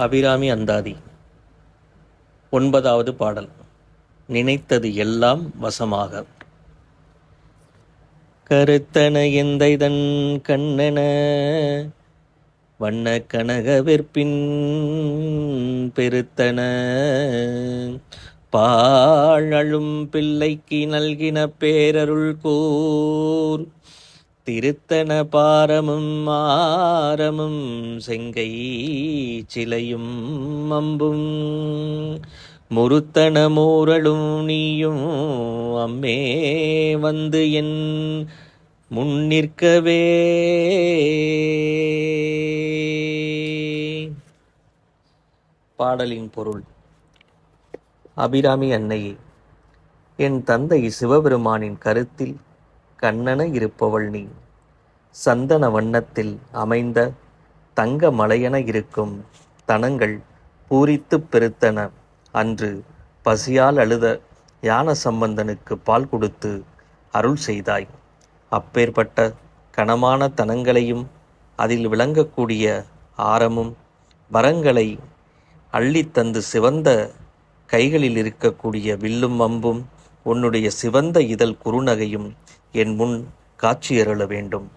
அபிராமி அந்தாதி. 9வது பாடல். நினைத்தது எல்லாம் வசமாக. கருத்தன எந்தைதன் கண்ணென வண்ண கனக வெற்பின் பெருத்தன பாழழும் பிள்ளைக்கு நல்கின பேரருள் கூர் திருத்தன பாரமும் ஆரமும் செங்கை சிலையும் அம்பும் முறுத்தன மூரலும் நீயும் அம்மே வந்து என் முன்னிற்கவே. பாடலின் பொருள். அபிராமி அன்னையே, என் தந்தை சிவபெருமானின் கருத்தில் கண்ணென இருப்பவள் நீ. சந்தன வண்ணத்தில் அமைந்த தங்க மலையென இருக்கும் தனங்கள் பூரித்துப் பெருத்தன. அன்று பசியால் அழுத ஞான சம்பந்தனுக்கு பால் கொடுத்து அருள் செய்தாய். அப்பேற்பட்ட கனமான தனங்களையும் அதில் விளங்கக்கூடிய ஆரமும் வரங்களை அள்ளித்தந்து சிவந்த கைகளில் இருக்கக்கூடிய வில்லும் அம்பும் உன்னுடைய சிவந்த இதழ் குறுநகையும் என் முன் காட்சியருள வேண்டும்.